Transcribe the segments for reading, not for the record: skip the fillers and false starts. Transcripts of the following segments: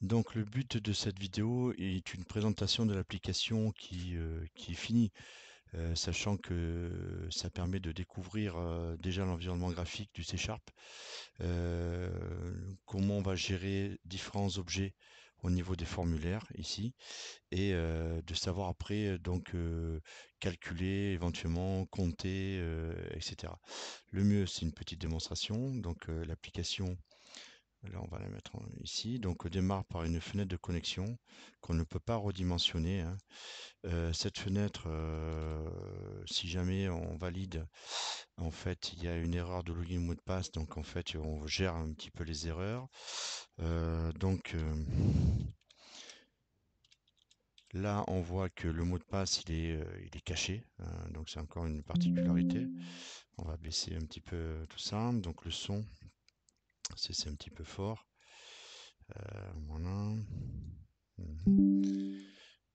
Donc le but de cette vidéo est une présentation de l'application qui est finie, sachant que ça permet de découvrir déjà l'environnement graphique du C#, comment on va gérer différents objets au niveau des formulaires ici, et de savoir après calculer, éventuellement compter, etc. Le mieux, c'est une petite démonstration. Donc l'application, là, on va la mettre ici. Donc, on démarre par une fenêtre de connexion qu'on ne peut pas redimensionner, hein. Cette fenêtre, si jamais on valide, en fait, il y a une erreur de login mot de passe. Donc, en fait, on gère un petit peu les erreurs. Là, on voit que le mot de passe, il est caché, hein. Donc, c'est encore une particularité. On va baisser un petit peu tout ça. Donc, le son, c'est un petit peu fort. Voilà.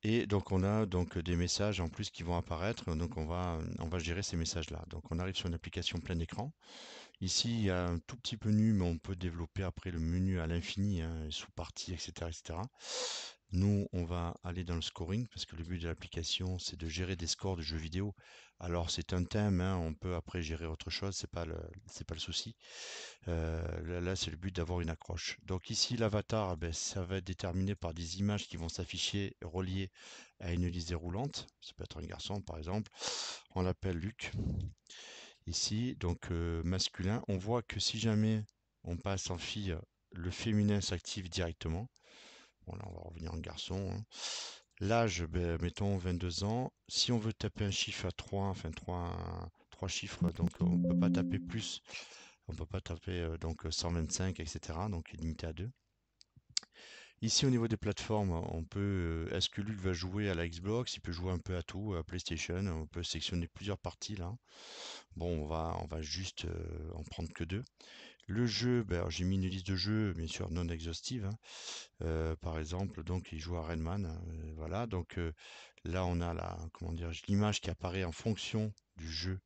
Et donc on a donc des messages en plus qui vont apparaître, donc on va gérer ces messages-là. Donc on arrive sur une application plein écran. Ici il y a un tout petit menu, mais on peut développer après le menu à l'infini, hein, sous-parties, etc., etc. Nous, on va aller dans le scoring parce que le but de l'application, c'est de gérer des scores de jeux vidéo. Alors c'est un thème, hein, on peut après gérer autre chose, c'est pas le souci. Là, c'est le but d'avoir une accroche. Donc ici, l'avatar, ben, ça va être déterminé par des images qui vont s'afficher reliées à une liste déroulante. Ça peut être un garçon, par exemple. On l'appelle Luc. Ici, donc masculin. On voit que si jamais on passe en fille, le féminin s'active directement. Bon, là, on va revenir en garçon, hein. L'âge, ben, mettons 22 ans. Si on veut taper un chiffre à 3, enfin 3 chiffres, donc on ne peut pas taper plus. On peut pas taper 125, etc. Donc il est limité à 2. Ici, au niveau des plateformes, on peut. Est-ce que Luc va jouer à la Xbox? Il peut jouer un peu à tout, à PlayStation. On peut sélectionner plusieurs parties là. Bon, on va juste en prendre que deux. Le jeu, ben, alors, j'ai mis une liste de jeux, bien sûr non exhaustive, hein. Par exemple, donc il joue à Rayman, voilà. Donc là, on a comment dire, l'image qui apparaît en fonction du jeu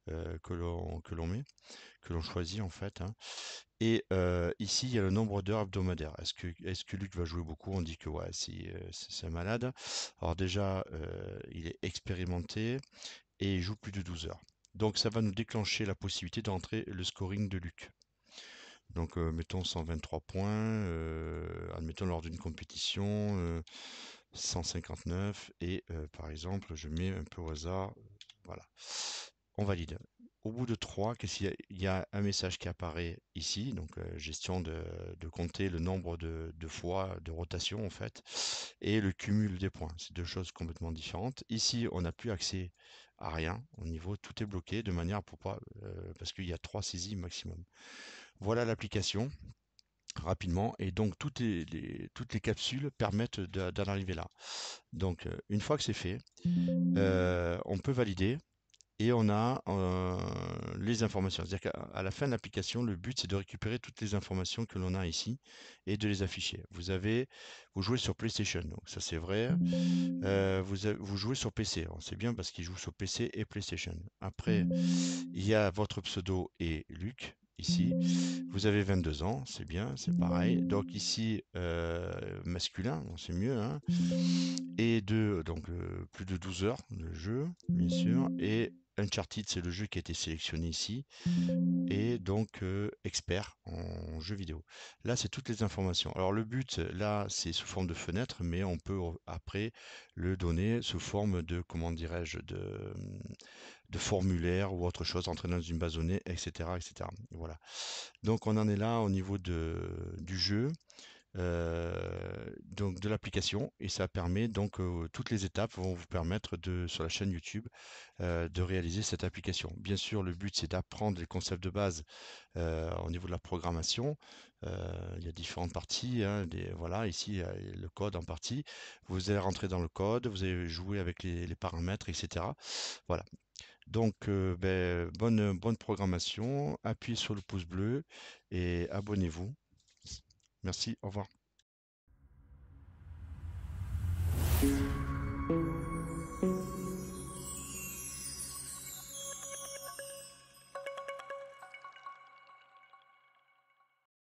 que l'on met, que l'on choisit en fait, hein. Et ici, il y a le nombre d'heures hebdomadaires. Est-ce que Luc va jouer beaucoup? On dit que ouais, si, c'est un malade. Alors déjà, il est expérimenté et il joue plus de 12 heures. Donc ça va nous déclencher la possibilité d'entrer le scoring de Luc. Donc mettons 123 points, admettons lors d'une compétition, 159, et par exemple, je mets un peu au hasard, voilà. On valide. Au bout de 3, qu'est-ce qu'il y a? Il y a un message qui apparaît ici, donc gestion de compter le nombre de fois de rotation en fait, et le cumul des points. C'est deux choses complètement différentes. Ici, on n'a plus accès à rien au niveau, tout est bloqué de manière pour pas, parce qu'il y a 3 saisies maximum. Voilà l'application rapidement, et donc toutes les capsules permettent d'en arriver là. Donc une fois que c'est fait, on peut valider. Et on a les informations. C'est-à-dire qu'à la fin de l'application, le but, c'est de récupérer toutes les informations que l'on a ici et de les afficher. Vous jouez sur PlayStation, donc ça c'est vrai. Vous jouez sur PC. Alors, c'est bien parce qu'il joue sur PC et PlayStation. Après, il y a votre pseudo et Luc. Ici, vous avez 22 ans, c'est bien, c'est pareil. Donc ici, masculin, bon, c'est mieux, hein. Et donc plus de 12 heures de jeu, bien sûr. Et Uncharted, c'est le jeu qui a été sélectionné ici. Et donc expert en jeu vidéo. Là, c'est toutes les informations. Alors le but, là, c'est sous forme de fenêtre, mais on peut après le donner sous forme de, comment dirais-je, de formulaire ou autre chose, entrer dans une base de données, etc., etc. Voilà. Donc on en est là au niveau du jeu, donc de l'application, et ça permet donc toutes les étapes vont vous permettre sur la chaîne YouTube de réaliser cette application. Bien sûr, le but c'est d'apprendre les concepts de base au niveau de la programmation. Il y a différentes parties, hein, voilà, ici il y a le code en partie. Vous allez rentrer dans le code, vous allez jouer avec les paramètres, etc. Voilà. Donc, bonne programmation, appuyez sur le pouce bleu et abonnez-vous. Merci, au revoir.